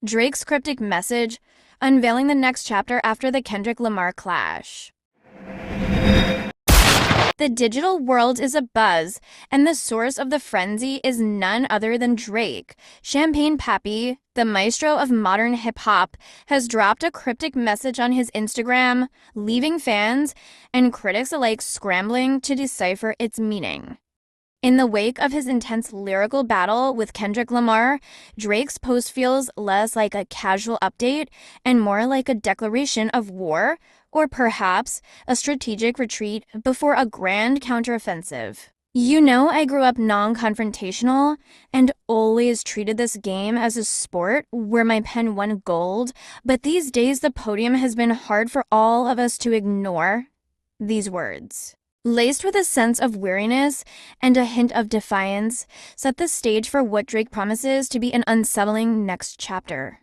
Drake's cryptic message, unveiling the next chapter after the Kendrick Lamar clash. The digital world is abuzz, and the source of the frenzy is none other than Drake. Champagne Pappy, the maestro of modern hip-hop, has dropped a cryptic message on his Instagram, leaving fans and critics alike scrambling to decipher its meaning. In the wake of his intense lyrical battle with Kendrick Lamar, Drake's post feels less like a casual update and more like a declaration of war, or perhaps a strategic retreat before a grand counteroffensive. You know, I grew up non-confrontational and always treated this game as a sport where my pen won gold, but these days the podium has been hard for all of us to ignore. These words, laced with a sense of weariness and a hint of defiance, set the stage for what Drake promises to be an unsettling next chapter.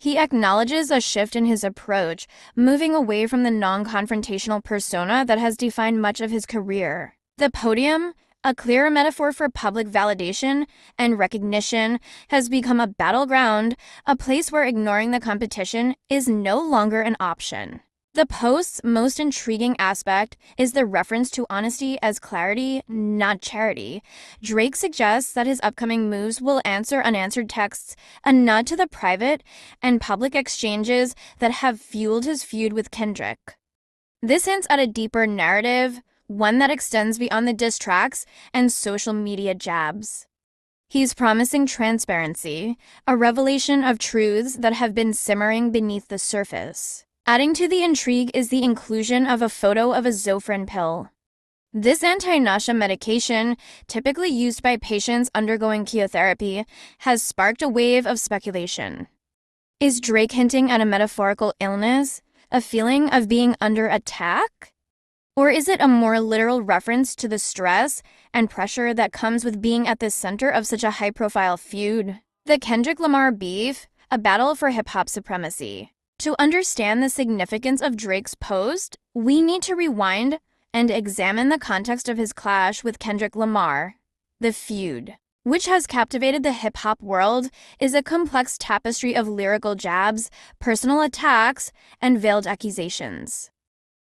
He acknowledges a shift in his approach, moving away from the non-confrontational persona that has defined much of his career. The podium, a clear metaphor for public validation and recognition, has become a battleground, a place where ignoring the competition is no longer an option. The post's most intriguing aspect is the reference to honesty as clarity, not charity. Drake suggests that his upcoming moves will answer unanswered texts, a nod to the private and public exchanges that have fueled his feud with Kendrick. This hints at a deeper narrative, one that extends beyond the diss tracks and social media jabs. He's promising transparency, a revelation of truths that have been simmering beneath the surface. Adding to the intrigue is the inclusion of a photo of a Zofran pill. This anti-nausea medication, typically used by patients undergoing chemotherapy, has sparked a wave of speculation. Is Drake hinting at a metaphorical illness, a feeling of being under attack? Or is it a more literal reference to the stress and pressure that comes with being at the center of such a high-profile feud? The Kendrick Lamar beef, a battle for hip-hop supremacy. To understand the significance of Drake's post, we need to rewind and examine the context of his clash with Kendrick Lamar. The feud, which has captivated the hip-hop world, is a complex tapestry of lyrical jabs, personal attacks, and veiled accusations.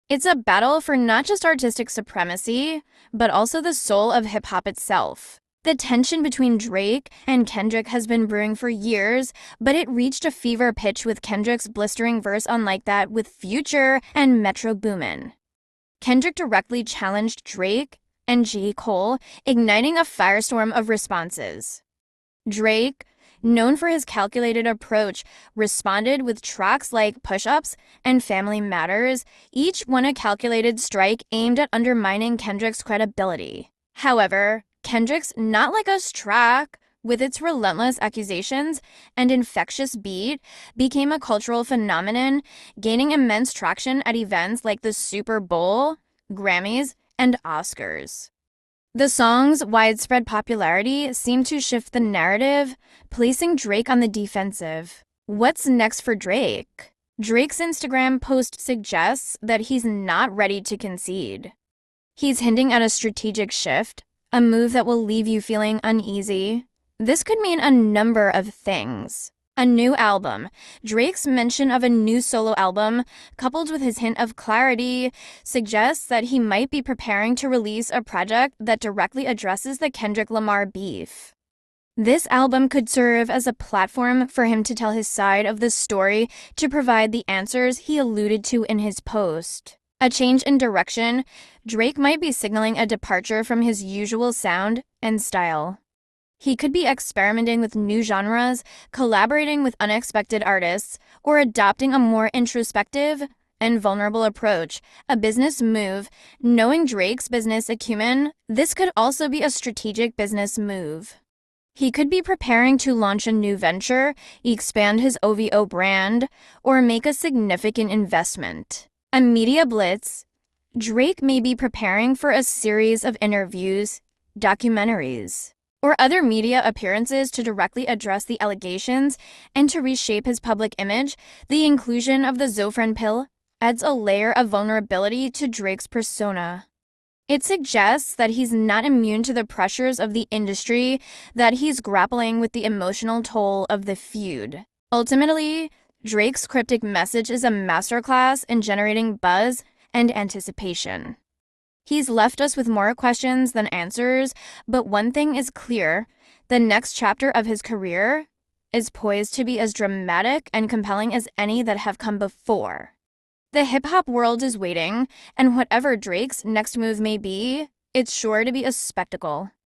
It's a battle for not just artistic supremacy, but also the soul of hip-hop itself. The tension between Drake and Kendrick has been brewing for years, but it reached a fever pitch with Kendrick's blistering verse on Like That with Future and Metro Boomin. Kendrick directly challenged Drake and J. Cole, igniting a firestorm of responses. Drake, known for his calculated approach, responded with tracks like Push-Ups and Family Matters, each one a calculated strike aimed at undermining Kendrick's credibility. However, Kendrick's Not Like Us track, with its relentless accusations and infectious beat, became a cultural phenomenon, gaining immense traction at events like the Super Bowl, Grammys, and Oscars. The song's widespread popularity seemed to shift the narrative, placing Drake on the defensive. What's next for Drake? Drake's Instagram post suggests that he's not ready to concede. He's hinting at a strategic shift, a move that will leave you feeling uneasy. This could mean a number of things. A new album. Drake's mention of a new solo album, coupled with his hint of clarity, suggests that he might be preparing to release a project that directly addresses the Kendrick Lamar beef. This album could serve as a platform for him to tell his side of the story, to provide the answers he alluded to in his post. A change in direction, Drake might be signaling a departure from his usual sound and style. He could be experimenting with new genres, collaborating with unexpected artists, or adopting a more introspective and vulnerable approach, a business move. Knowing Drake's business acumen, this could also be a strategic business move. He could be preparing to launch a new venture, expand his OVO brand, or make a significant investment. A media blitz. Drake may be preparing for a series of interviews, documentaries, or other media appearances to directly address the allegations and to reshape his public image. The inclusion of the Zofran pill adds a layer of vulnerability to Drake's persona. It suggests that he's not immune to the pressures of the industry, that he's grappling with the emotional toll of the feud. Ultimately, Drake's cryptic message is a masterclass in generating buzz and anticipation. He's left us with more questions than answers, but one thing is clear: the next chapter of his career is poised to be as dramatic and compelling as any that have come before. The hip-hop world is waiting, and whatever Drake's next move may be, it's sure to be a spectacle.